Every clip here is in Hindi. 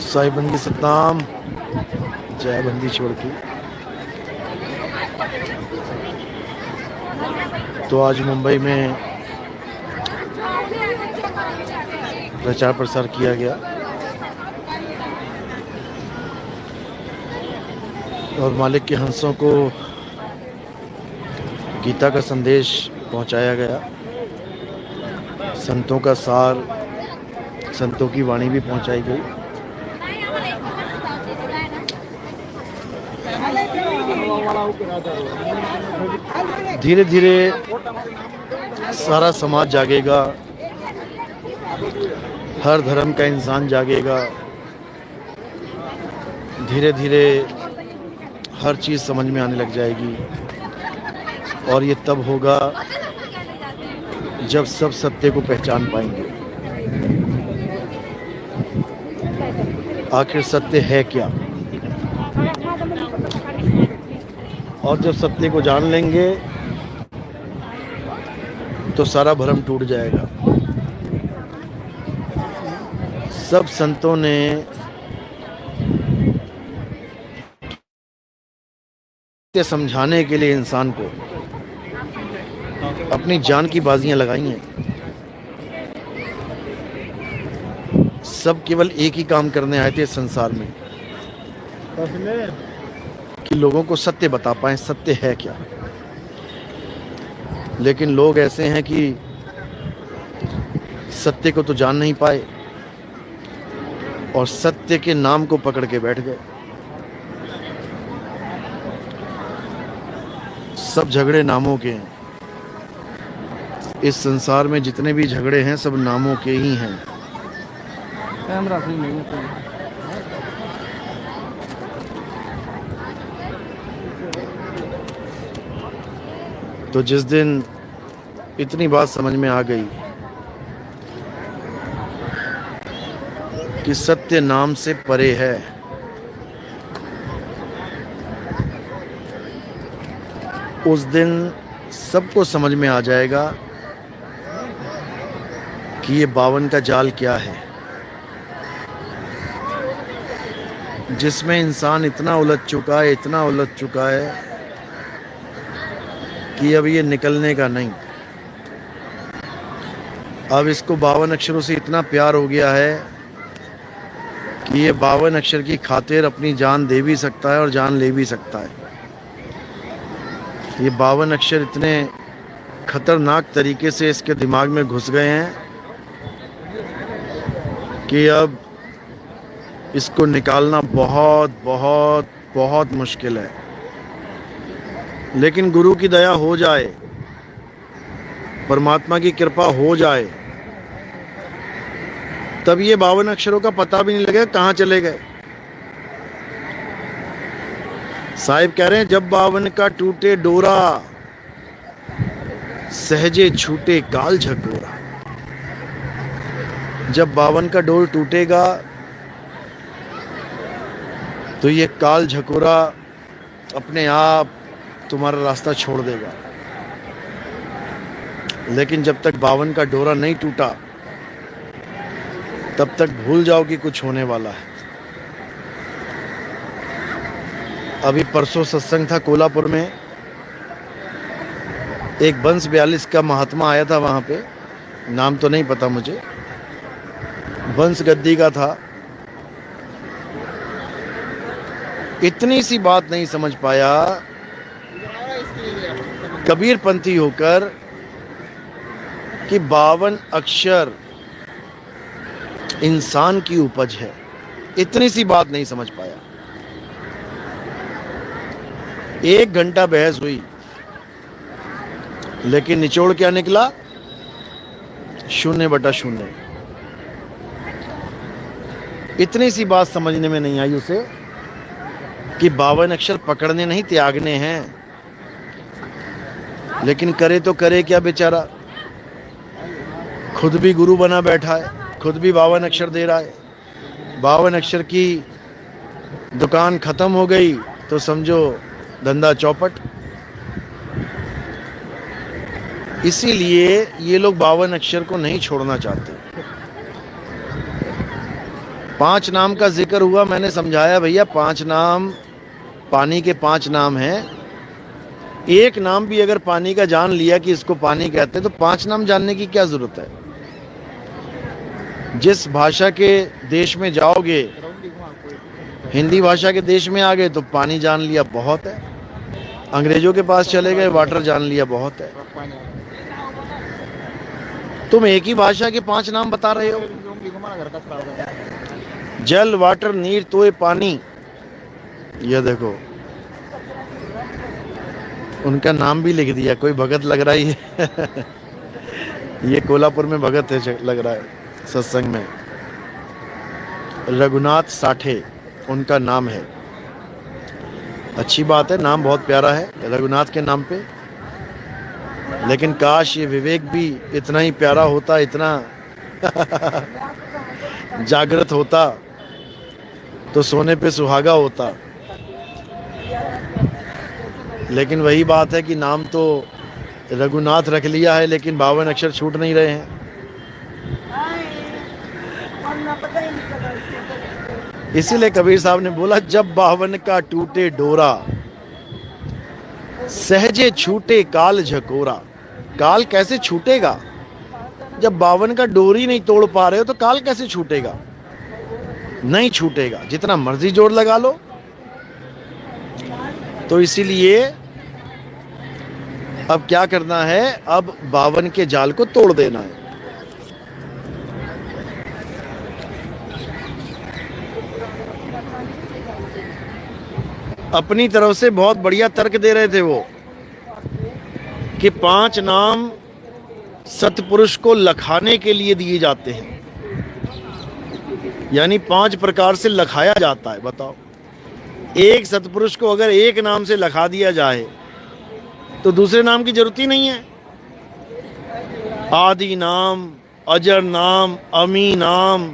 साई बंदी सतनाम, जय बंदी छोड़ की। तो आज मुंबई में प्रचार प्रसार किया गया और मालिक के हंसों को गीता का संदेश पहुंचाया गया। संतों का सार, संतों की वाणी भी पहुंचाई गई। धीरे धीरे सारा समाज जागेगा, हर धर्म का इंसान जागेगा। धीरे धीरे हर चीज़ समझ में आने लग जाएगी और ये तब होगा जब सब सत्य को पहचान पाएंगे। आखिर सत्य है क्या? और जब सत्य को जान लेंगे तो सारा भ्रम टूट जाएगा। सब संतों ने समझाने के लिए इंसान को अपनी जान की बाजियां लगाई हैं। सब केवल एक ही काम करने आए थे संसार में कि लोगों को सत्य बता पाएं, सत्य है क्या। लेकिन लोग ऐसे हैं कि सत्य को तो जान नहीं पाए और सत्य के नाम को पकड़ के बैठ गए। सब झगड़े नामों के हैं। इस संसार में जितने भी झगड़े हैं सब नामों के ही हैं। कैमरा सही नहीं है। तो जिस दिन इतनी बात समझ में आ गई कि सत्य नाम से परे है, उस दिन सबको समझ में आ जाएगा कि ये बावन का जाल क्या है, जिसमें इंसान इतना उलझ चुका है, इतना उलझ चुका है कि अब ये निकलने का नहीं। अब इसको 52 अक्षरों से इतना प्यार हो गया है कि ये 52 अक्षर की खातिर अपनी जान दे भी सकता है और जान ले भी सकता है। ये 52 अक्षर इतने खतरनाक तरीके से इसके दिमाग में घुस गए हैं कि अब इसको निकालना बहुत बहुत बहुत मुश्किल है। लेकिन गुरु की दया हो जाए, परमात्मा की कृपा हो जाए, तब ये 52 अक्षरों का पता भी नहीं लगेगा कहाँ चले गए। साहिब कह रहे हैं जब 52 का टूटे डोरा, सहजे छूटे काल झकोरा। जब 52 का डोर टूटेगा तो ये काल झकोरा अपने आप तुम्हारा रास्ता छोड़ देगा। लेकिन जब तक 52 का डोरा नहीं टूटा तब तक भूल जाओ कि कुछ होने वाला है। अभी परसों सत्संग था कोल्हापुर में, एक वंश 42 का महात्मा आया था वहाँ पे, नाम तो नहीं पता मुझे, वंश गद्दी का था। इतनी सी बात नहीं समझ पाया कबीरपंथी होकर कि 52 अक्षर इंसान की उपज है। इतनी सी बात नहीं समझ पाया। 1 घंटा बहस हुई, लेकिन निचोड़ क्या निकला? 0/0। इतनी सी बात समझने में नहीं आई उसे कि 52 अक्षर पकड़ने नहीं, त्यागने हैं। लेकिन करे तो करे क्या बेचारा, खुद भी गुरु बना बैठा है, खुद भी 52 अक्षर दे रहा है। 52 अक्षर की दुकान खत्म हो गई तो समझो धंधा चौपट। इसीलिए ये लोग 52 अक्षर को नहीं छोड़ना चाहते। 5 नाम का जिक्र हुआ, मैंने समझाया भैया 5 नाम पानी के 5 नाम हैं। एक नाम भी अगर पानी का जान लिया कि इसको पानी कहते हैं तो 5 नाम जानने की क्या जरूरत है। जिस भाषा के देश में जाओगे, हिंदी भाषा के देश में आ गए तो पानी जान लिया बहुत है, अंग्रेजों के पास चले गए वाटर जान लिया बहुत है। तुम एक ही भाषा के 5 नाम बता रहे हो, जल, वाटर, नीर, तोय, पानी। यह देखो उनका नाम भी लिख दिया, कोई भगत लग रहा है। ये कोल्हापुर में भगत है लग रहा है सत्संग में। रघुनाथ साठे उनका नाम है। अच्छी बात है, नाम बहुत प्यारा है रघुनाथ के नाम पे। लेकिन काश ये विवेक भी इतना ही प्यारा होता, इतना जागृत होता तो सोने पे सुहागा होता। लेकिन वही बात है कि नाम तो रघुनाथ रख लिया है, लेकिन 52 अक्षर छूट नहीं रहे हैं। इसीलिए कबीर साहब ने बोला, जब 52 का टूटे डोरा, सहजे छूटे काल झकोरा। काल कैसे छूटेगा? जब 52 का डोरी नहीं तोड़ पा रहे हो तो काल कैसे छूटेगा? नहीं छूटेगा, जितना मर्जी जोर लगा लो। तो इसीलिए अब क्या करना है, अब 52 के जाल को तोड़ देना है। अपनी तरफ से बहुत बढ़िया तर्क दे रहे थे वो कि 5 नाम सतपुरुष को लखाने के लिए दिए जाते हैं, यानी 5 प्रकार से लखाया जाता है। बताओ, एक सतपुरुष को अगर एक नाम से लखा दिया जाए तो दूसरे नाम की जरूरत ही नहीं है। आदि नाम, अजर नाम, अमी नाम।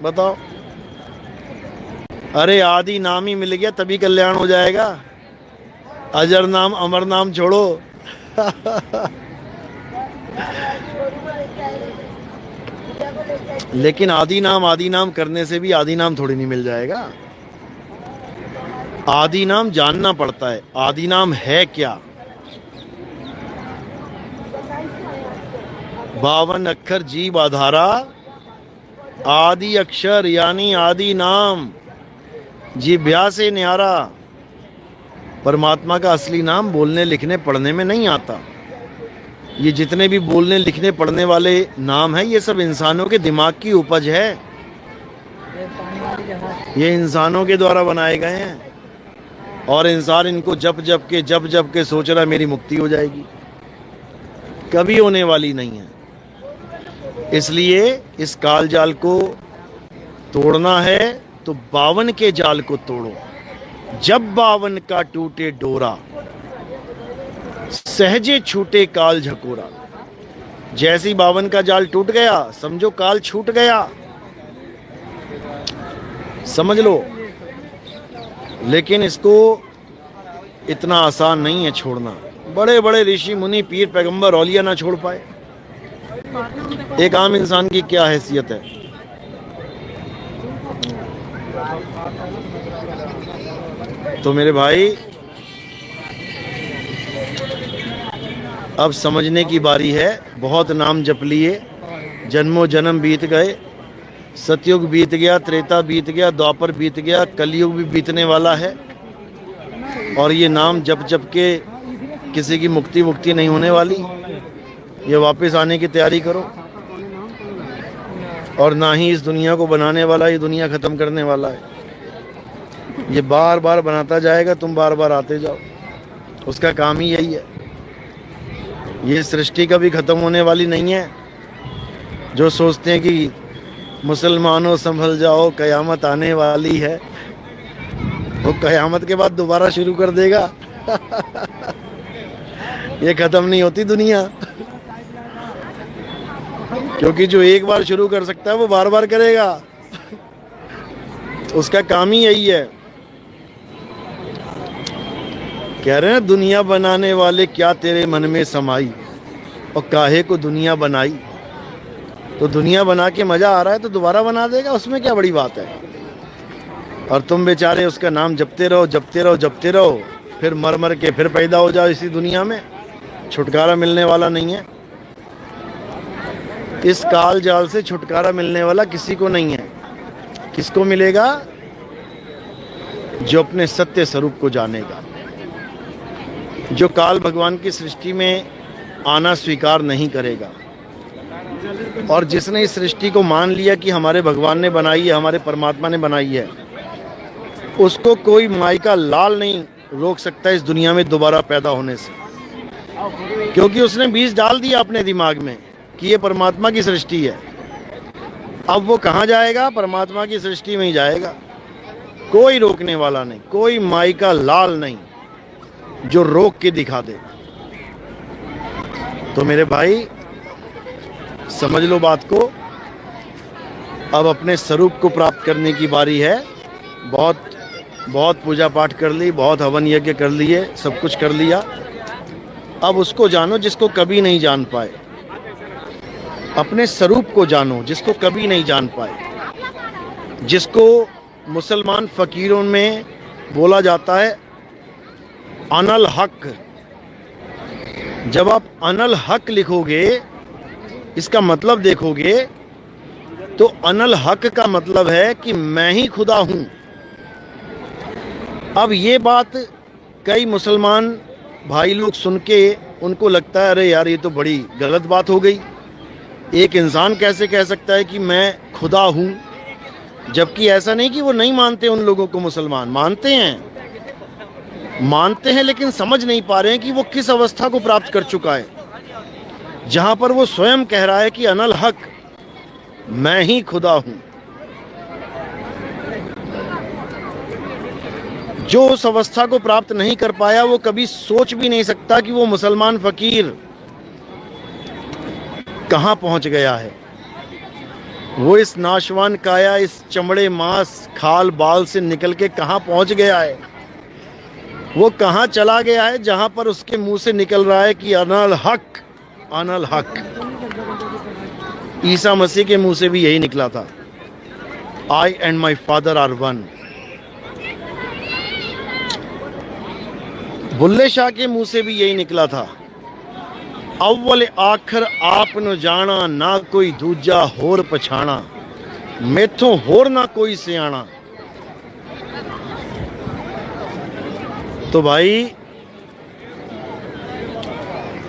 बताओ, अरे आदि नाम ही मिल गया तभी कल्याण हो जाएगा। अजर नाम, अमर नाम छोड़ो। लेकिन आदि नाम करने से भी आदि नाम थोड़ी नहीं मिल जाएगा। आदि नाम जानना पड़ता है, आदि नाम है क्या। 52 अक्षर जीव आधारा, आदि अक्षर यानी आदि नाम जिभ्या से न्यारा। परमात्मा का असली नाम बोलने लिखने पढ़ने में नहीं आता। ये जितने भी बोलने लिखने पढ़ने वाले नाम हैं, ये सब इंसानों के दिमाग की उपज है। ये इंसानों के द्वारा बनाए गए हैं और इंसान इनको जप जप के सोच रहा है मेरी मुक्ति हो जाएगी। कभी होने वाली नहीं है। इसलिए इस काल जाल को तोड़ना है तो 52 के जाल को तोड़ो। जब 52 का टूटे डोरा, सहजे छूटे काल झकोरा। जैसी 52 का जाल टूट गया समझो काल छूट गया, समझ लो। लेकिन इसको इतना आसान नहीं है छोड़ना। बड़े बड़े ऋषि मुनि पीर पैगंबर औलिया ना छोड़ पाए, एक आम इंसान की क्या हैसियत है। तो मेरे भाई अब समझने की बारी है। बहुत नाम जप लिए, जन्मों जन्म बीत गए, सतयुग बीत गया, त्रेता बीत गया, द्वापर बीत गया, कलयुग भी बीतने वाला है। और ये नाम जप जप के किसी की मुक्ति नहीं होने वाली। ये वापस आने की तैयारी करो। और ना ही इस दुनिया को बनाने वाला ये दुनिया ख़त्म करने वाला है। ये बार बार बनाता जाएगा, तुम बार बार आते जाओ। उसका काम ही यही है। ये सृष्टि कभी ख़त्म होने वाली नहीं है। जो सोचते हैं कि मुसलमानों संभल जाओ, क़यामत आने वाली है, वो क़यामत के बाद दोबारा शुरू कर देगा। ये ख़त्म नहीं होती दुनिया, क्योंकि जो एक बार शुरू कर सकता है वो बार बार करेगा। उसका काम ही यही है। कह रहे हैं दुनिया बनाने वाले क्या तेरे मन में समाई, और काहे को दुनिया बनाई। तो दुनिया बना के मज़ा आ रहा है तो दोबारा बना देगा, उसमें क्या बड़ी बात है। और तुम बेचारे उसका नाम जपते रहो, जपते रहो, जपते रहो, फिर मर मर के फिर पैदा हो जाओ इसी दुनिया में। छुटकारा मिलने वाला नहीं है। इस काल जाल से छुटकारा मिलने वाला किसी को नहीं है। किसको मिलेगा? जो अपने सत्य स्वरूप को जानेगा, जो काल भगवान की सृष्टि में आना स्वीकार नहीं करेगा, और जिसने इस सृष्टि को मान लिया कि हमारे भगवान ने बनाई है, हमारे परमात्मा ने बनाई है, उसको कोई माई का लाल नहीं रोक सकता इस दुनिया में दोबारा पैदा होने से। क्योंकि उसने बीज डाल दिया अपने दिमाग में कि ये परमात्मा की सृष्टि है। अब वो कहाँ जाएगा? परमात्मा की सृष्टि में ही जाएगा। कोई रोकने वाला नहीं, कोई माई का लाल नहीं जो रोक के दिखा दे। तो मेरे भाई समझ लो बात को। अब अपने स्वरूप को प्राप्त करने की बारी है। बहुत पूजा पाठ कर ली, बहुत हवन यज्ञ कर लिए, सब कुछ कर लिया। अब उसको जानो जिसको कभी नहीं जान पाए। अपने स्वरूप को जानो जिसको कभी नहीं जान पाए, जिसको मुसलमान फ़कीरों में बोला जाता है अनल हक। जब आप अनल हक लिखोगे, इसका मतलब देखोगे तो अनल हक का मतलब है कि मैं ही खुदा हूँ। अब ये बात कई मुसलमान भाई लोग सुन के उनको लगता है अरे यार ये तो बड़ी गलत बात हो गई। एक इंसान कैसे कह सकता है कि मैं खुदा हूँ? जबकि ऐसा नहीं कि वो नहीं मानते उन लोगों को। मुसलमान मानते हैं लेकिन समझ नहीं पा रहे हैं कि वो किस अवस्था को प्राप्त कर चुका है, जहाँ पर वो स्वयं कह रहा है कि अनल हक, मैं ही खुदा हूँ। जो उस अवस्था को प्राप्त नहीं कर पाया वो कभी सोच भी नहीं सकता कि वो मुसलमान फ़कीर कहाँ पहुँच गया है। वो इस नाशवान काया, इस चमड़े मांस खाल बाल से निकल के कहाँ पहुँच गया है। वो कहाँ चला गया है जहाँ पर उसके मुंह से निकल रहा है कि अनल हक, अनल हक। ईसा मसीह के मुंह से भी यही निकला था, I and my father are one. Bulleh Shah के मुंह से भी यही निकला था, अव्वल आखिर आप न जाना, ना कोई दूजा होर पछाना, मैथों होर ना कोई सियाना। तो भाई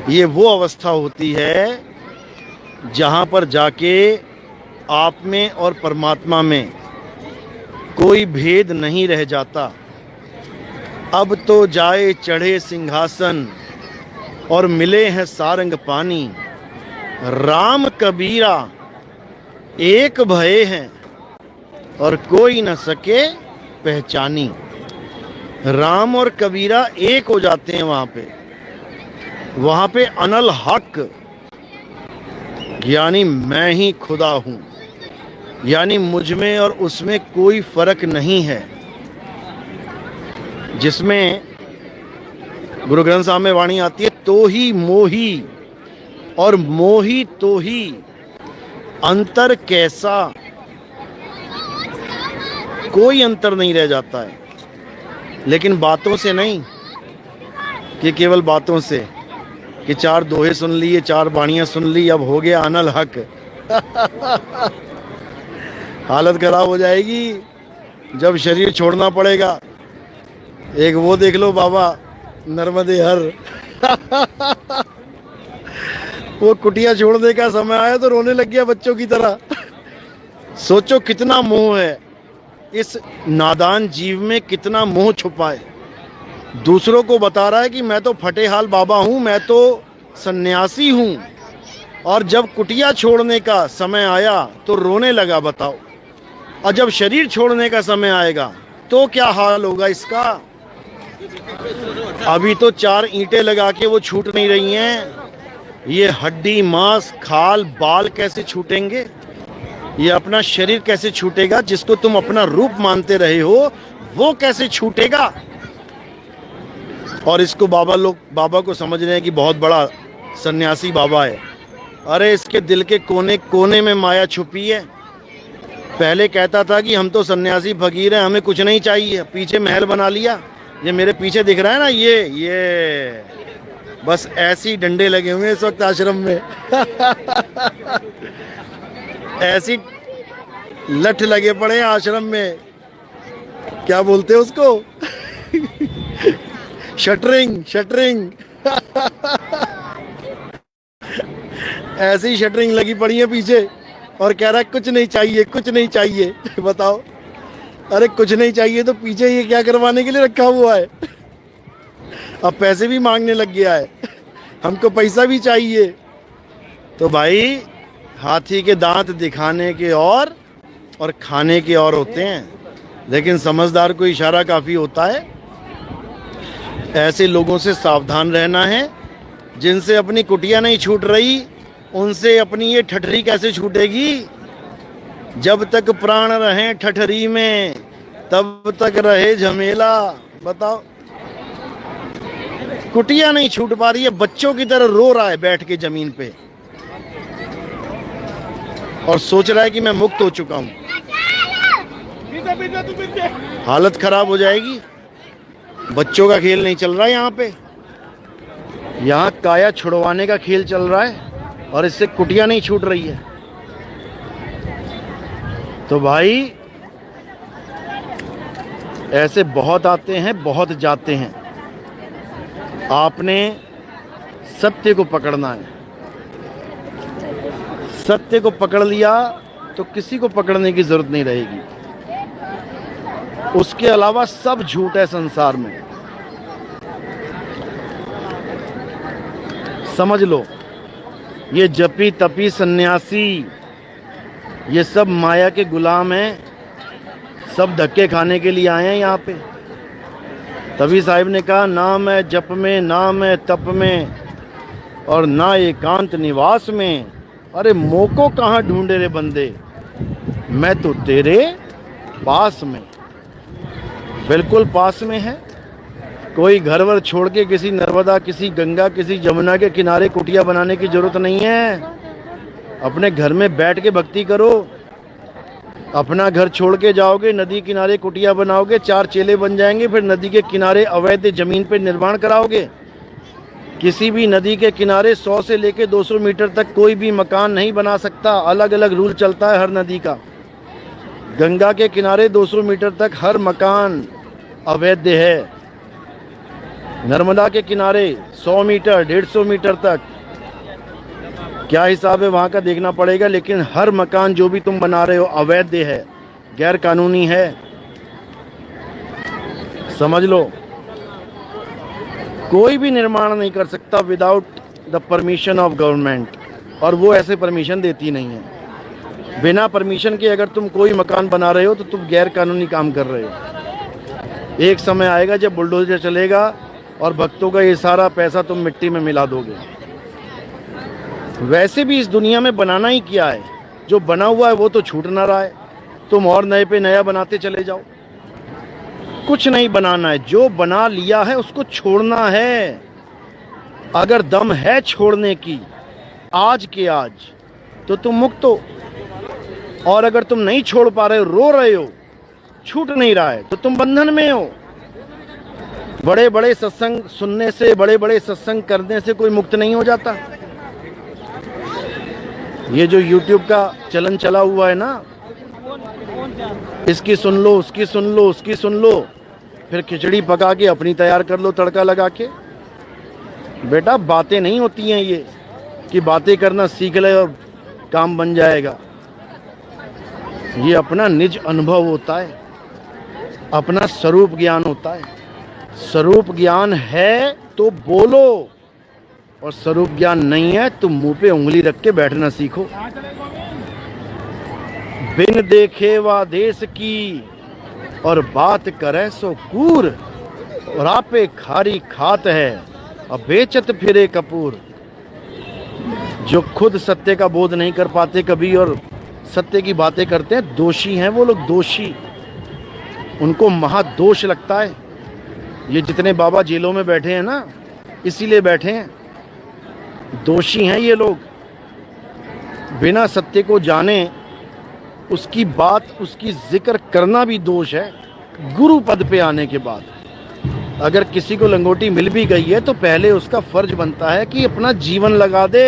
ये वो अवस्था होती है जहाँ पर जाके आप में और परमात्मा में कोई भेद नहीं रह जाता। अब तो जाए चढ़े सिंहासन और मिले हैं सारंग पानी, राम कबीरा एक भये हैं और कोई न सके पहचानी। राम और कबीरा एक हो जाते हैं वहाँ पे अनल हक, यानी मैं ही खुदा हूँ, यानी मुझ में और उसमें कोई फर्क नहीं है। जिसमें गुरु ग्रंथ साहब में वाणी आती है, तो ही मोही और मोही तो ही, अंतर कैसा। कोई अंतर नहीं रह जाता है। लेकिन बातों से नहीं कि केवल बातों से, कि 4 दोहे सुन लिए, 4 बाणियां सुन ली, अब हो गया अनल हक। हालत खराब हो जाएगी जब शरीर छोड़ना पड़ेगा। एक वो देख लो बाबा नर्मदे हर। वो कुटिया छोड़ने का समय आया तो रोने लग गया बच्चों की तरह। सोचो कितना मोह है इस नादान जीव में, कितना मोह छुपा है। दूसरों को बता रहा है कि मैं तो फटे हाल बाबा हूं, मैं तो सन्यासी हूं, और जब कुटिया छोड़ने का समय आया तो रोने लगा। बताओ, और जब शरीर छोड़ने का समय आएगा तो क्या हाल होगा इसका। अभी तो 4 ईंटें लगा के वो छूट नहीं रही हैं, ये हड्डी मांस खाल बाल कैसे छूटेंगे, ये अपना शरीर कैसे छूटेगा, जिसको तुम अपना रूप मानते रहे हो वो कैसे छूटेगा। और इसको बाबा को समझ रहे हैं कि बहुत बड़ा सन्यासी बाबा है। अरे इसके दिल के कोने कोने में माया छुपी है। पहले कहता था कि हम तो सन्यासी फकीर हैं, हमें कुछ नहीं चाहिए, पीछे महल बना लिया। ये मेरे पीछे दिख रहा है ना, ये बस ऐसी डंडे लगे हुए इस वक्त आश्रम में। ऐसी लठ लगे पड़े हैं आश्रम में, क्या बोलते हैं उसको, शटरिंग। ऐसी शटरिंग लगी पड़ी है पीछे, और कह रहा है कुछ नहीं चाहिए। बताओ, अरे कुछ नहीं चाहिए तो पीछे ये क्या करवाने के लिए रखा हुआ है। अब पैसे भी मांगने लग गया है, हमको पैसा भी चाहिए। तो भाई हाथी के दांत दिखाने के और खाने के और होते हैं, लेकिन समझदार को इशारा काफ़ी होता है। ऐसे लोगों से सावधान रहना है, जिनसे अपनी कुटिया नहीं छूट रही उनसे अपनी ये ठठरी कैसे छूटेगी। जब तक प्राण रहे ठठरी में तब तक रहे झमेला। बताओ, कुटिया नहीं छूट पा रही है, बच्चों की तरह रो रहा है बैठ के जमीन पे, और सोच रहा है कि मैं मुक्त हो चुका हूं। हालत खराब हो जाएगी। बच्चों का खेल नहीं चल रहा है यहाँ पे, यहाँ काया छुड़वाने का खेल चल रहा है, और इससे कुटिया नहीं छूट रही है। तो भाई ऐसे बहुत आते हैं, बहुत जाते हैं। आपने सत्य को पकड़ना है। सत्य को पकड़ लिया तो किसी को पकड़ने की जरूरत नहीं रहेगी। उसके अलावा सब झूठ है संसार में, समझ लो। ये जपी तपी सन्यासी, ये सब माया के गुलाम हैं, सब धक्के खाने के लिए आए हैं यहाँ पे। तभी साहिब ने कहा, ना मैं जप में, ना मैं तप में, और ना एकांत निवास में। अरे मोको कहाँ ढूंढे रे बंदे, मैं तो तेरे पास में, बिल्कुल पास में है। कोई घर वर छोड़ के किसी नर्मदा, किसी गंगा, किसी जमुना के किनारे कुटिया बनाने की जरूरत नहीं है। अपने घर में बैठ के भक्ति करो। अपना घर छोड़ के जाओगे, नदी किनारे कुटिया बनाओगे, 4 चेले बन जाएंगे, फिर नदी के किनारे अवैध जमीन पे निर्माण कराओगे। किसी भी नदी के किनारे 100 से लेके 200 मीटर तक कोई भी मकान नहीं बना सकता। अलग अलग रूल चलता है हर नदी का। गंगा के किनारे 200 मीटर तक हर मकान अवैध है। नर्मदा के किनारे 100 मीटर 150 मीटर तक क्या हिसाब है वहाँ का देखना पड़ेगा, लेकिन हर मकान जो भी तुम बना रहे हो अवैध है, गैर कानूनी है, समझ लो। कोई भी निर्माण नहीं कर सकता without the permission of government, और वो ऐसे परमिशन देती नहीं है। बिना परमिशन के अगर तुम कोई मकान बना रहे हो तो तुम गैर कानूनी काम कर रहे हो। एक समय आएगा जब बुलडोजर चलेगा और भक्तों का ये सारा पैसा तुम मिट्टी में मिला दोगे। वैसे भी इस दुनिया में बनाना ही क्या है, जो बना हुआ है वो तो छूट ना रहा है। तुम और नए पे नया बनाते चले जाओ, कुछ नहीं बनाना है। जो बना लिया है उसको छोड़ना है। अगर दम है छोड़ने की आज के आज तो तुम मुक्त हो, और अगर तुम नहीं छोड़ पा रहे हो, रो रहे हो, छूट नहीं रहा है, तो तुम बंधन में हो। बड़े बड़े सत्संग सुनने से, बड़े बड़े सत्संग करने से कोई मुक्त नहीं हो जाता। ये जो YouTube का चलन चला हुआ है ना, इसकी सुन लो, उसकी सुन लो, उसकी सुन लो, फिर खिचड़ी पका के अपनी तैयार कर लो तड़का लगा के। बेटा बातें नहीं होती हैं ये कि बातें करना सीख ले और काम बन जाएगा। ये अपना निज अनुभव होता है, अपना स्वरूप ज्ञान होता है। स्वरूप ज्ञान है तो बोलो, और स्वरूप ज्ञान नहीं है तो मुंह पे उंगली रख के बैठना सीखो। बिन देखे वा देश की और बात करे सो कूर, और आपे खारी खात है और बेचत फिरे कपूर। जो खुद सत्य का बोध नहीं कर पाते कभी और सत्य की बातें करते हैं, दोषी हैं वो लोग, दोषी। उनको महादोष लगता है। ये जितने बाबा जेलों में बैठे हैं ना, इसीलिए बैठे हैं, दोषी हैं ये लोग। बिना सत्य को जाने उसकी बात, उसकी जिक्र करना भी दोष है। गुरु पद पे आने के बाद अगर किसी को लंगोटी मिल भी गई है तो पहले उसका फर्ज बनता है कि अपना जीवन लगा दे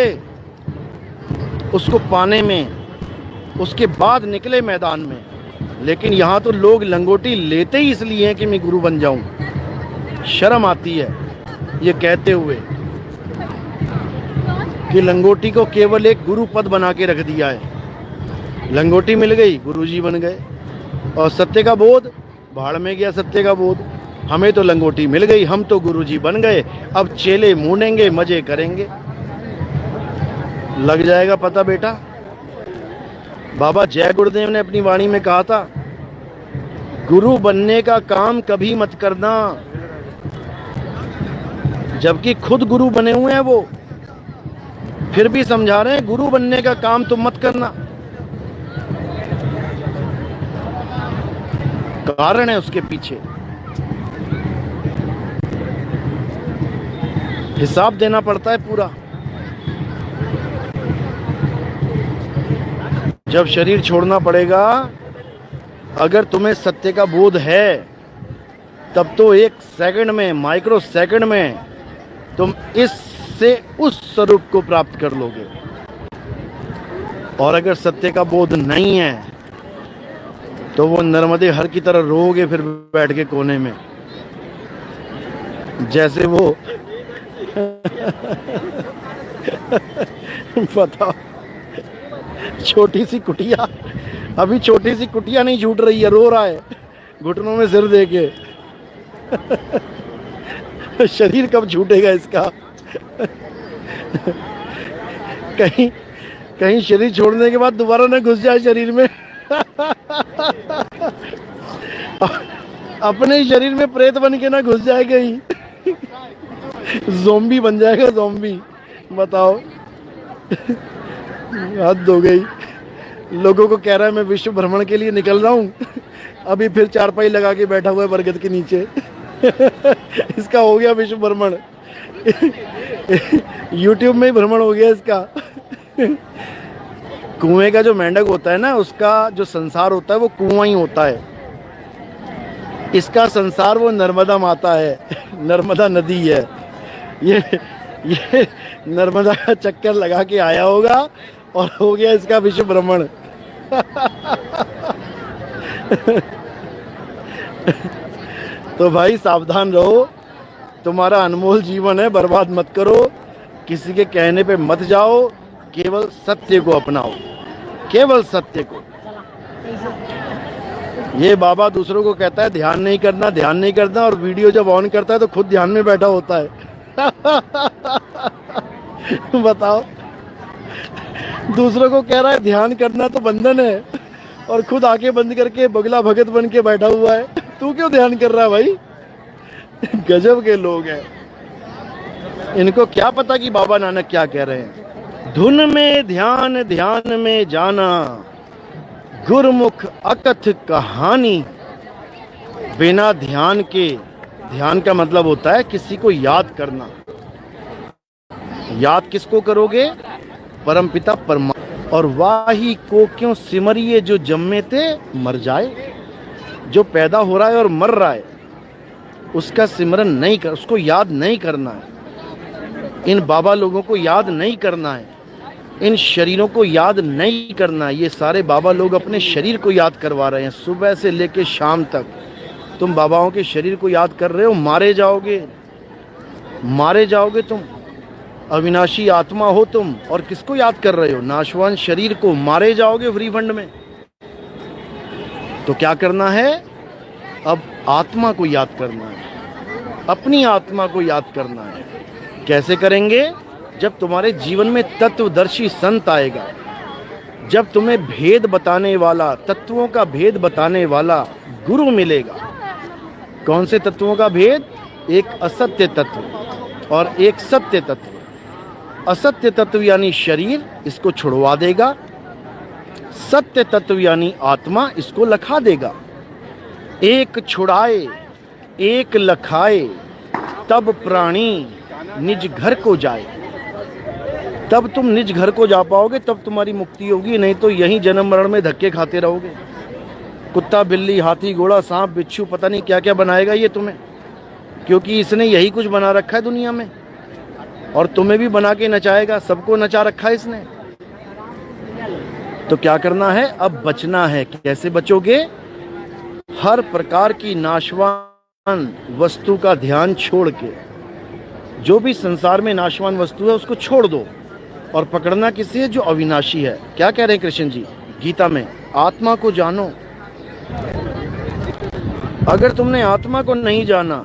उसको पाने में, उसके बाद निकले मैदान में। लेकिन यहाँ तो लोग लंगोटी लेते ही इसलिए हैं कि मैं गुरु बन जाऊं। शर्म आती है ये कहते हुए कि लंगोटी को केवल एक गुरु पद बना के रख दिया है। लंगोटी मिल गई, गुरुजी बन गए, और सत्य का बोध भाड़ में गया। सत्य का बोध, हमें तो लंगोटी मिल गई, हम तो गुरुजी बन गए, अब चेले मूनेंगे, मजे करेंगे। लग जाएगा पता बेटा। बाबा जय गुरुदेव ने अपनी वाणी में कहा था, गुरु बनने का काम कभी मत करना। जबकि खुद गुरु बने हुए हैं वो, फिर भी समझा रहे हैं गुरु बनने का काम तुम मत करना। कारण है उसके पीछे, हिसाब देना पड़ता है पूरा। जब शरीर छोड़ना पड़ेगा, अगर तुम्हें सत्य का बोध है तब तो एक सेकंड में, माइक्रो सेकंड में तुम इससे उस स्वरूप को प्राप्त कर लोगे। और अगर सत्य का बोध नहीं है तो वो नर्मदे हर की तरह रोओगे फिर बैठ के कोने में, जैसे वो बताओ, छोटी सी कुटिया, अभी छोटी सी कुटिया नहीं छूट रही है, रो रहा है घुटनों में सिर दे के। शरीर कब छूटेगा इसका? कहीं कहीं शरीर छोड़ने के बाद दोबारा ना घुस जाए शरीर में। अपने ही शरीर में प्रेत बन के ना घुस जाए कहीं, ज़ोंबी बन जाएगा, ज़ोंबी। बताओ, हद हो गई। लोगों को कह रहा है मैं विश्व भ्रमण के लिए निकल रहा हूँ, अभी फिर चारपाई लगा के बैठा हुआ है बरगद के नीचे। इसका हो गया विश्व भ्रमण। YouTube में ही भ्रमण हो गया इसका। कुएं का जो मेंढक होता है ना, उसका जो संसार होता है वो कुआं ही होता है। इसका संसार वो नर्मदा माता है, नर्मदा नदी है। ये नर्मदा का चक्कर लगा के आया होगा और हो गया इसका विश्व भ्रमण। तो भाई सावधान रहो, तुम्हारा अनमोल जीवन है, बर्बाद मत करो, किसी के कहने पे मत जाओ, केवल सत्य को अपनाओ, केवल सत्य को। ये बाबा दूसरों को कहता है ध्यान नहीं करना, ध्यान नहीं करना, और वीडियो जब ऑन करता है तो खुद ध्यान में बैठा होता है। बताओ, दूसरों को कह रहा है ध्यान करना तो बंधन है, और खुद आंखें बंद करके बगला भगत बन के बैठा हुआ है। तू क्यों ध्यान कर रहा है भाई? गजब के लोग हैं। इनको क्या पता कि बाबा नानक क्या कह रहे हैं। धुन में ध्यान, ध्यान में जाना, गुरमुख अकथ कहानी। बिना ध्यान के, ध्यान का मतलब होता है किसी को याद करना। याद किसको करोगे? परमपिता परमात्मा। और वाही को क्यों सिमरिए जो जन्मे थे मर जाए। जो पैदा हो रहा है और मर रहा है उसका सिमरन नहीं कर, उसको याद नहीं करना है, इन बाबा लोगों को याद नहीं करना है, इन शरीरों को याद नहीं करना है। ये सारे बाबा लोग अपने शरीर को याद करवा रहे हैं। सुबह से लेकर शाम तक तुम बाबाओं के शरीर को याद कर रहे हो। मारे जाओगे, मारे जाओगे तुम। अविनाशी आत्मा हो तुम, और किसको याद कर रहे हो? नाशवान शरीर को। मारे जाओगे फ्रीफंड में। तो क्या करना है? अब आत्मा को याद करना है, अपनी आत्मा को याद करना है। कैसे करेंगे? जब तुम्हारे जीवन में तत्वदर्शी संत आएगा, जब तुम्हें भेद बताने वाला, तत्वों का भेद बताने वाला गुरु मिलेगा। कौन से तत्वों का भेद? एक असत्य तत्व और एक सत्य तत्व। असत्य तत्व यानी शरीर, इसको छुड़वा देगा। सत्य तत्व यानी आत्मा, इसको लखा देगा। एक छुड़ाए एक लखाए, तब प्राणी निज घर को जाए। तब तुम निज घर को जा पाओगे, तब तुम्हारी मुक्ति होगी। नहीं तो यहीं जन्म मरण में धक्के खाते रहोगे। कुत्ता, बिल्ली, हाथी, घोड़ा, सांप, बिच्छू, पता नहीं क्या क्या बनाएगा ये तुम्हें, क्योंकि इसने यही कुछ बना रखा है दुनिया में, और तुम्हें भी बना के नचाएगा। सबको नचा रखा है इसने। तो क्या करना है? अब बचना है। कैसे बचोगे? हर प्रकार की नाशवान वस्तु का ध्यान छोड़ के, जो भी संसार में नाशवान वस्तु है उसको छोड़ दो, और पकड़ना किसी है? जो अविनाशी है। क्या कह रहे हैं कृष्ण जी गीता में? आत्मा को जानो। अगर तुमने आत्मा को नहीं जाना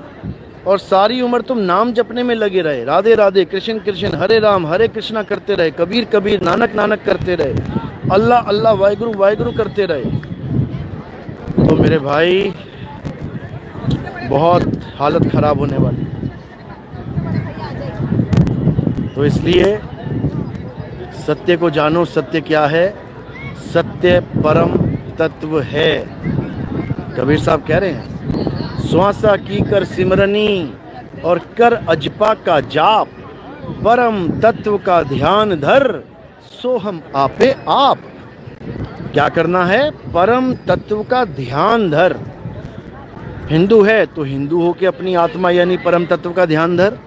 और सारी उम्र तुम नाम जपने में लगे रहे, राधे राधे, कृष्ण कृष्ण, हरे राम हरे कृष्णा करते रहे, कबीर कबीर, नानक नानक करते रहे, अल्लाह अल्लाह, वाहिगुरु वाहिगुरु करते रहे, तो मेरे भाई बहुत हालत खराब होने वाली। तो इसलिए सत्य को जानो। सत्य क्या है? सत्य परम तत्व है। कबीर साहब कह रहे हैं, श्वासा की कर सिमरनी और कर अजपा का जाप, परम तत्व का ध्यान धर, सो हम आपे आप। क्या करना है? परम तत्व का ध्यान धर। हिंदू है तो हिंदू हो के अपनी आत्मा यानी परम तत्व का ध्यान धर।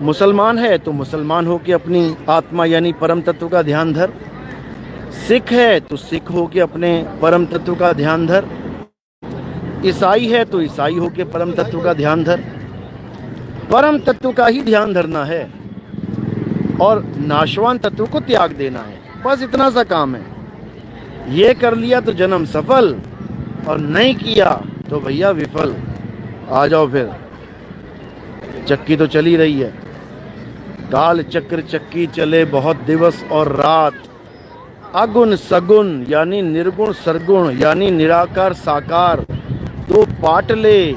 मुसलमान है तो मुसलमान हो के अपनी आत्मा यानी परम तत्व का ध्यान धर। सिख है तो सिख हो के अपने परम तत्व का ध्यान धर। ईसाई है तो ईसाई हो के परम तत्व का ध्यान धर। परम तत्व का ही ध्यान धरना है और नाशवान तत्व को त्याग देना है। बस इतना सा काम है। ये कर लिया तो जन्म सफल, और नहीं किया तो भैया विफल। आ जाओ फिर, चक्की तो चली रही है। काल चक्र चक्की चले बहुत दिवस और रात। अगुण सगुण यानी निर्गुण सरगुण यानी निराकार साकार, दो पाटले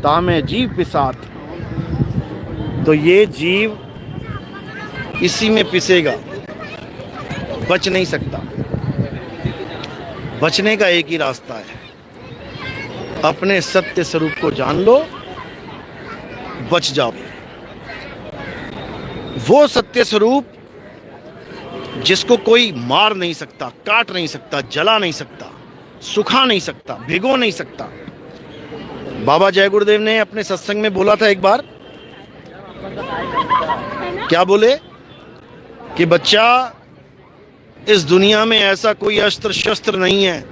तामे जीव पिसात। तो ये जीव इसी में पिसेगा, बच नहीं सकता। बचने का एक ही रास्ता है, अपने सत्य स्वरूप को जान लो, बच जाओ। वो सत्य स्वरूप जिसको कोई मार नहीं सकता, काट नहीं सकता, जला नहीं सकता, सुखा नहीं सकता, भिगो नहीं सकता। बाबा जय गुरुदेव ने अपने सत्संग में बोला था एक बार, क्या बोले कि बच्चा, इस दुनिया में ऐसा कोई अस्त्र शस्त्र नहीं है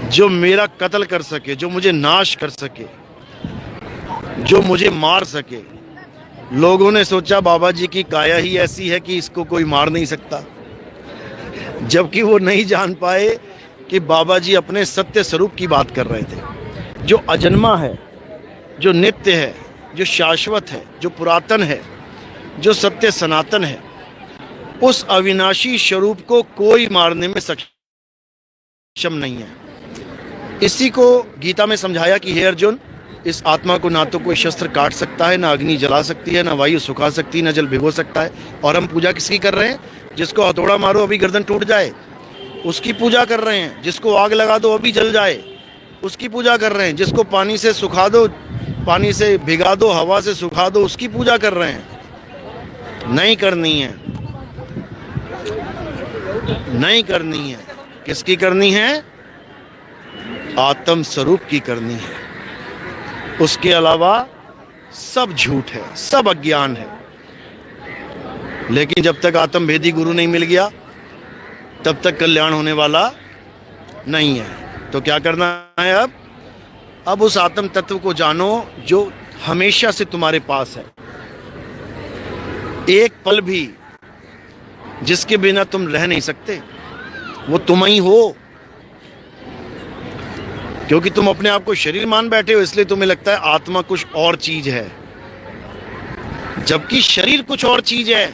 जो मेरा कत्ल कर सके, जो मुझे नाश कर सके, जो मुझे मार सके। लोगों ने सोचा बाबा जी की काया ही ऐसी है कि इसको कोई मार नहीं सकता, जबकि वो नहीं जान पाए कि बाबा जी अपने सत्य स्वरूप की बात कर रहे थे, जो अजन्मा है, जो नित्य है, जो शाश्वत है, जो पुरातन है, जो सत्य सनातन है। उस अविनाशी स्वरूप को कोई मारने में सक्षम नहीं है। इसी को गीता में समझाया कि हे अर्जुन, इस आत्मा को ना तो कोई शस्त्र काट सकता है, ना अग्नि जला सकती है, ना वायु सुखा सकती है, ना जल भिगो सकता है। और हम पूजा किसकी कर रहे हैं? जिसको हथौड़ा मारो अभी गर्दन टूट जाए, उसकी पूजा कर रहे हैं। जिसको आग लगा दो अभी जल जाए, उसकी पूजा कर रहे हैं। जिसको पानी से सुखा दो, पानी से भिगा दो, हवा से सुखा दो, उसकी पूजा कर रहे हैं। नहीं करनी है, नहीं करनी है। किसकी करनी है? आत्म स्वरूप की करनी है। उसके अलावा सब झूठ है, सब अज्ञान है। लेकिन जब तक आत्मभेदी गुरु नहीं मिल गया तब तक कल्याण होने वाला नहीं है। तो क्या करना है अब उस आत्म तत्व को जानो जो हमेशा से तुम्हारे पास है। एक पल भी जिसके बिना तुम रह नहीं सकते, वो तुम ही हो। क्योंकि तुम अपने आप को शरीर मान बैठे हो, इसलिए तुम्हें लगता है आत्मा कुछ और चीज है, जबकि शरीर कुछ और चीज है।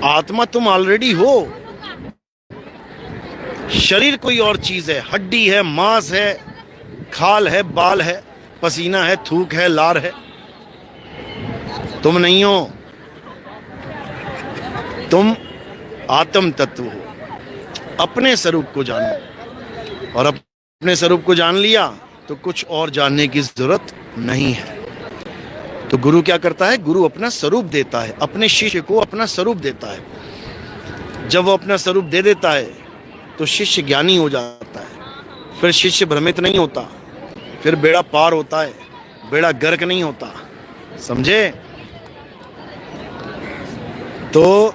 आत्मा तुम ऑलरेडी हो, शरीर कोई और चीज है। हड्डी है, मांस है, खाल है, बाल है, पसीना है, थूक है, लार है। तुम नहीं हो, तुम आत्म तत्व हो। अपने स्वरूप को जानो, और अपने स्वरूप को जान लिया तो कुछ और जानने की जरूरत नहीं है। तो गुरु क्या करता है? गुरु अपना स्वरूप देता है, अपने शिष्य को अपना स्वरूप देता है। जब वो अपना स्वरूप दे देता है तो शिष्य ज्ञानी हो जाता है। फिर शिष्य भ्रमित नहीं होता, फिर बेड़ा पार होता है, बेड़ा गर्क नहीं होता। समझे? तो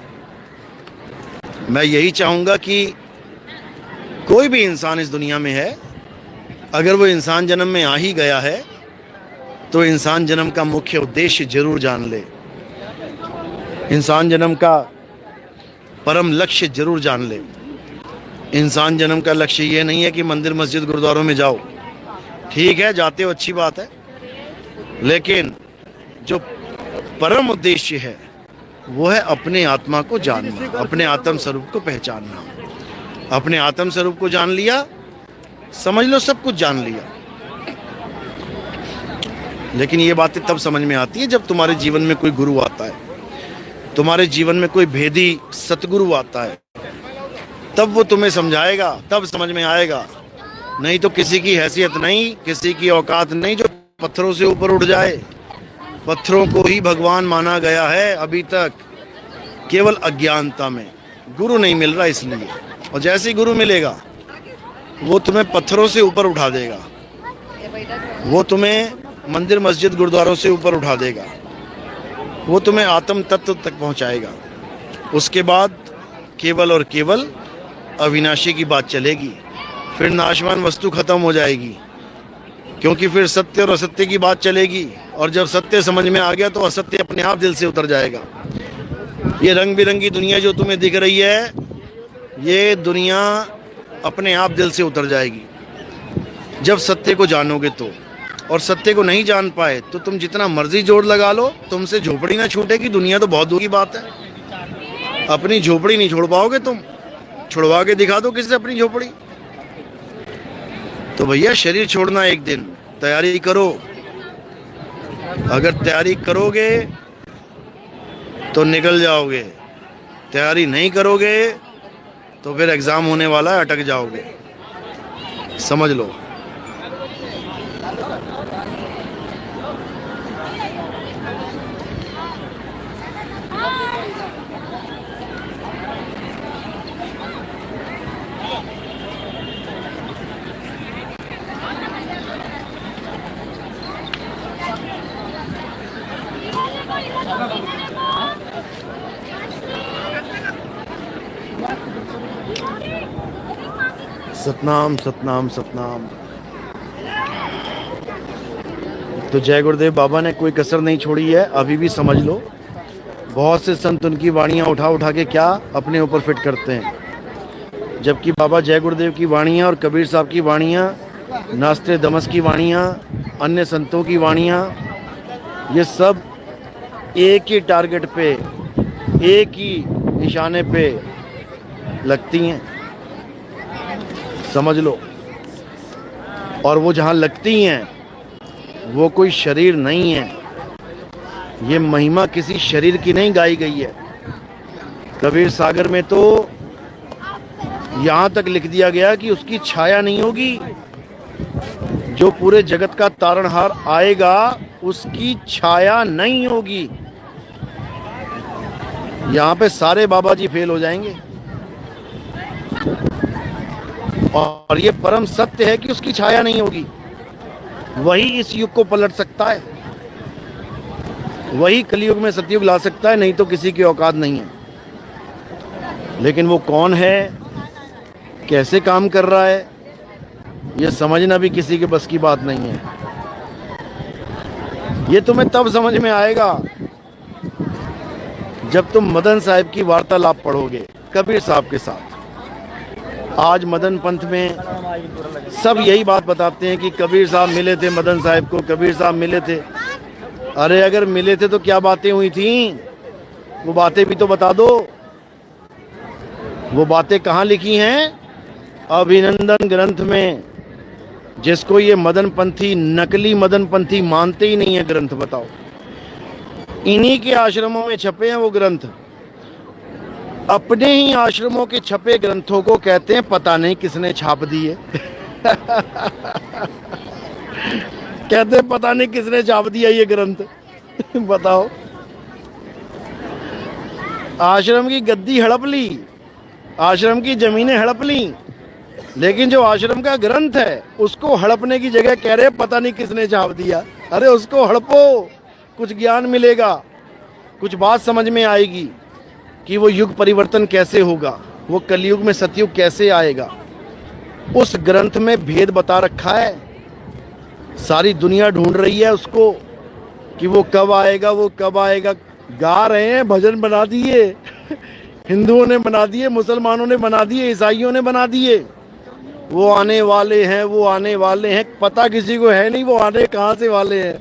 मैं यही चाहूंगा कि कोई भी इंसान इस दुनिया में है, अगर वो इंसान जन्म में आ ही गया है तो इंसान जन्म का मुख्य उद्देश्य जरूर जान ले। इंसान जन्म का परम लक्ष्य जरूर जान ले। इंसान जन्म का लक्ष्य ये नहीं है कि मंदिर मस्जिद गुरुद्वारों में जाओ। ठीक है, जाते हो, अच्छी बात है, लेकिन जो परम उद्देश्य है वो है अपने आत्मा को जानना, अपने आत्म स्वरूप को पहचानना। अपने आत्म स्वरूप को जान लिया, समझ लो सब कुछ जान लिया। लेकिन ये बातें तब समझ में आती है जब तुम्हारे जीवन में कोई गुरु आता है, तुम्हारे जीवन में कोई भेदी सतगुरु आता है, तब वो तुम्हें समझाएगा, तब समझ में आएगा। नहीं तो किसी की हैसियत नहीं, किसी की औकात नहीं जो पत्थरों से ऊपर उठ जाए। पत्थरों को ही भगवान माना गया है अभी तक, केवल अज्ञानता में। गुरु नहीं मिल रहा इसलिए, और जैसे ही गुरु मिलेगा वो तुम्हें पत्थरों से ऊपर उठा देगा, वो तुम्हें मंदिर मस्जिद गुरुद्वारों से ऊपर उठा देगा, वो तुम्हें आत्म तत्व तक पहुंचाएगा। उसके बाद केवल और केवल अविनाशी की बात चलेगी। फिर नाशवान वस्तु खत्म हो जाएगी, क्योंकि फिर सत्य और असत्य की बात चलेगी। और जब सत्य समझ में आ गया तो असत्य अपने आप दिल से उतर जाएगा। ये रंग बिरंगी दुनिया जो तुम्हें दिख रही है, ये दुनिया अपने आप दिल से उतर जाएगी जब सत्य को जानोगे तो। और सत्य को नहीं जान पाए तो तुम जितना मर्जी जोर लगा लो, तुमसे झोपड़ी ना छूटेगी। दुनिया तो बहुत दूर की बात है, अपनी झोपड़ी नहीं छोड़ पाओगे तुम। छुड़वा के दिखा दो किससे अपनी झोपड़ी। तो भैया शरीर छोड़ना एक दिन, तैयारी करो। अगर तैयारी करोगे तो निकल जाओगे, तैयारी नहीं करोगे तो फिर एग्जाम होने वाला है, अटक जाओगे। समझ लो। सतनाम सतनाम सतनाम। तो जय गुरुदेव बाबा ने कोई कसर नहीं छोड़ी है, अभी भी समझ लो। बहुत से संत उनकी वाणियाँ उठा उठा के क्या अपने ऊपर फिट करते हैं, जबकि बाबा जय गुरुदेव की वाणियाँ और कबीर साहब की वाणियाँ, नास्ते दमस की वाणियाँ, अन्य संतों की वाणियाँ, ये सब एक ही टारगेट पे, एक ही निशाने पे लगती हैं। समझ लो। और वो जहाँ लगती हैं वो कोई शरीर नहीं है। ये महिमा किसी शरीर की नहीं गाई गई है। कबीर सागर में तो यहाँ तक लिख दिया गया कि उसकी छाया नहीं होगी। जो पूरे जगत का तारणहार आएगा उसकी छाया नहीं होगी। यहाँ पे सारे बाबा जी फेल हो जाएंगे। और ये परम सत्य है कि उसकी छाया नहीं होगी। वही इस युग को पलट सकता है, वही कलयुग में सतयुग ला सकता है, नहीं तो किसी की औकात नहीं है। लेकिन वो कौन है, कैसे काम कर रहा है, ये समझना भी किसी के बस की बात नहीं है। ये तुम्हें तब समझ में आएगा जब तुम मदन साहब की वार्तालाप पढ़ोगे कबीर साहब के साथ। आज मदन पंथ में सब यही बात बताते हैं कि कबीर साहब मिले थे मदन साहब को, कबीर साहब मिले थे। अरे अगर मिले थे तो क्या बातें हुई थी, वो बातें भी तो बता दो। वो बातें कहाँ लिखी हैं? अभिनंदन ग्रंथ में, जिसको ये मदन पंथी, नकली मदन पंथी मानते ही नहीं है ग्रंथ। बताओ, इन्हीं के आश्रमों में छपे हैं वो ग्रंथ। अपने ही आश्रमों के छपे ग्रंथों को कहते हैं पता नहीं किसने छाप दिए। कहते हैं पता नहीं किसने छाप दिया ये ग्रंथ। बताओ, आश्रम की गद्दी हड़प ली, आश्रम की जमीनें हड़प ली, लेकिन जो आश्रम का ग्रंथ है उसको हड़पने की जगह कह रहे पता नहीं किसने छाप दिया। अरे उसको हड़पो, कुछ ज्ञान मिलेगा, कुछ बात समझ में आएगी कि वो युग परिवर्तन कैसे होगा, वो कलयुग में सतयुग कैसे आएगा। उस ग्रंथ में भेद बता रखा है। सारी दुनिया ढूंढ रही है उसको कि वो कब आएगा, वो कब आएगा। गा रहे हैं, भजन बना दिए, हिंदुओं ने बना दिए, मुसलमानों ने बना दिए, ईसाइयों ने बना दिए। वो आने वाले हैं, वो आने वाले हैं, पता किसी को है नहीं वो आने कहाँ से वाले हैं।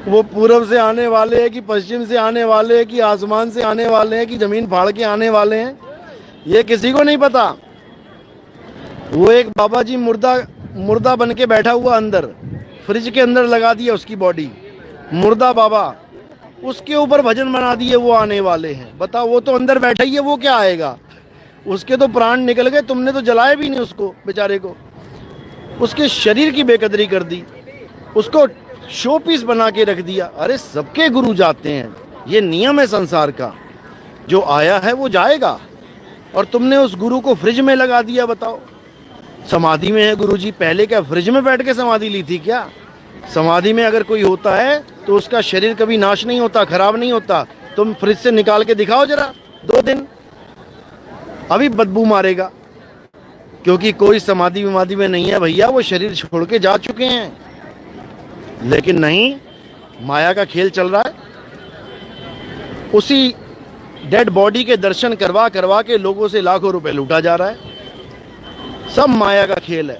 वो पूरब से आने वाले हैं कि पश्चिम से आने वाले हैं कि आसमान से आने वाले हैं कि जमीन फाड़ के आने वाले हैं, ये किसी को नहीं पता। वो एक बाबा जी मुर्दा बन के बैठा हुआ अंदर, फ्रिज के अंदर लगा दिया उसकी बॉडी, मुर्दा बाबा, उसके ऊपर भजन बना दिए वो आने वाले हैं। बताओ, वो तो अंदर बैठा ही है, वो क्या आएगा? उसके तो प्राण निकल गए, तुमने तो जलाया भी नहीं उसको बेचारे को, उसके शरीर की बेकदरी कर दी, उसको शो पीस बना के रख दिया। अरे सबके गुरु जाते हैं, ये नियम है संसार का। जो आया है वो जाएगा, और तुमने उस गुरु को फ्रिज में लगा दिया। बताओ, समाधि में है गुरुजी, पहले क्या फ्रिज में बैठ के समाधि ली थी क्या? समाधि में अगर कोई होता है तो उसका शरीर कभी नाश नहीं होता, खराब नहीं होता। तुम फ्रिज से निकाल के दिखाओ जरा 2 दिन, अभी बदबू मारेगा, क्योंकि कोई समाधि विमाधि में नहीं है भैया, वो शरीर छोड़ के जा चुके हैं। लेकिन नहीं, माया का खेल चल रहा है। उसी डेड बॉडी के दर्शन करवा करवा के लोगों से लाखों रुपए लूटा जा रहा है। सब माया का खेल है।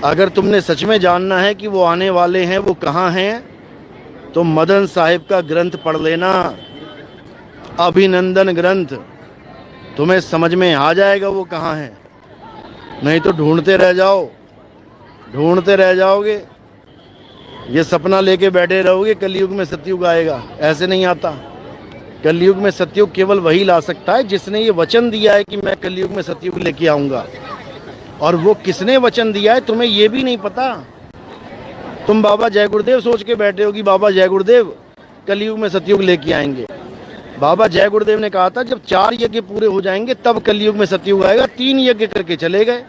अगर तुमने सच में जानना है कि वो आने वाले हैं, वो कहाँ हैं, तो मदन साहिब का ग्रंथ पढ़ लेना, अभिनंदन ग्रंथ, तुम्हें समझ में आ जाएगा वो कहाँ है। नहीं तो ढूंढते रह जाओ, ढूंढते रह जाओगे, ये सपना लेके बैठे रहोगे कलयुग में सतयुग आएगा। ऐसे नहीं आता। कलयुग में सतयुग केवल वही ला सकता है जिसने ये वचन दिया है कि मैं कलयुग में सतयुग लेके आऊँगा। और वो किसने वचन दिया है तुम्हें ये भी नहीं पता। तुम बाबा जय गुरुदेव सोच के बैठे हो कि बाबा जय गुरुदेव कलयुग में सतयुग लेके आएंगे। बाबा जय गुरुदेव ने कहा था जब 4 यज्ञ पूरे हो जाएंगे तब कलयुग में सतयुग आएगा। 3 यज्ञ करके चले गए,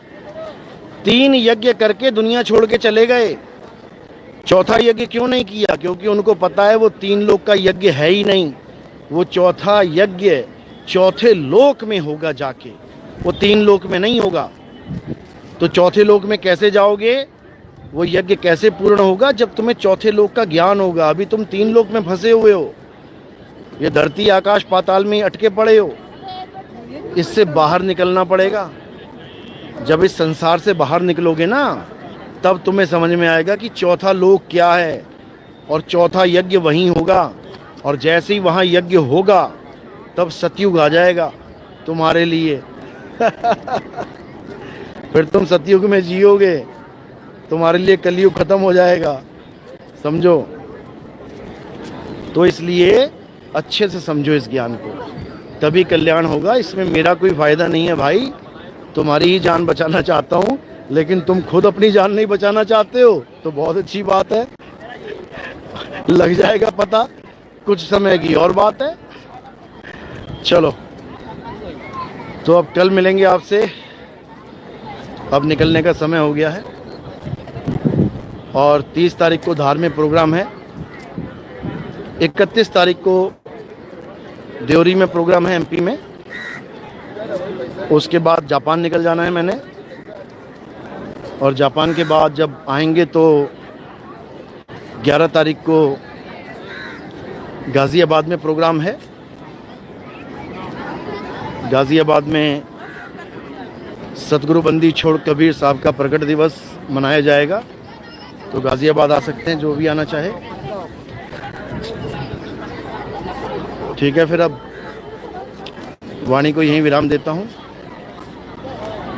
3 यज्ञ करके दुनिया छोड़ के चले गए। चौथा यज्ञ क्यों नहीं किया? क्योंकि उनको पता है वो 3 लोक का यज्ञ है ही नहीं। वो चौथा यज्ञ चौथे लोक में होगा जाके, वो 3 लोक में नहीं होगा। तो चौथे लोक में कैसे जाओगे? वो यज्ञ कैसे पूर्ण होगा? जब तुम्हें चौथे लोक का ज्ञान होगा। अभी तुम 3 लोक में फंसे हुए हो, ये धरती आकाश पाताल में अटके पड़े हो। इससे बाहर निकलना पड़ेगा। जब इस संसार से बाहर निकलोगे ना, तब तुम्हें समझ में आएगा कि चौथा लोक क्या है, और चौथा यज्ञ वहीं होगा। और जैसे ही वहाँ यज्ञ होगा तब सतयुग आ जाएगा तुम्हारे लिए। फिर तुम सतयुग में जियोगे, तुम्हारे लिए कलयुग खत्म हो जाएगा, समझो। तो इसलिए अच्छे से समझो इस ज्ञान को, तभी कल्याण होगा। इसमें मेरा कोई फ़ायदा नहीं है भाई, तुम्हारी ही जान बचाना चाहता हूँ, लेकिन तुम खुद अपनी जान नहीं बचाना चाहते हो तो बहुत अच्छी बात है। लग जाएगा पता, कुछ समय की और बात है। चलो, तो अब कल मिलेंगे आपसे। अब निकलने का समय हो गया है। और 30 तारीख को धार में प्रोग्राम है। 31 तारीख को देवरी में प्रोग्राम है एमपी में। उसके बाद जापान निकल जाना है मैंने, और जापान के बाद जब आएंगे तो 11 तारीख को गाज़ियाबाद में प्रोग्राम है। गाज़ियाबाद में सतगुरु बंदी छोड़ कबीर साहब का प्रकट दिवस मनाया जाएगा, तो गाज़ियाबाद आ सकते हैं जो भी आना चाहे। ठीक है, फिर अब वाणी को यहीं विराम देता हूँ।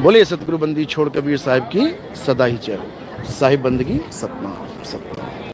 बोलिए सतगुरु बंदी छोड़ कबीर साहब की सदा ही जय। साहिब बंदगी सपना सपना।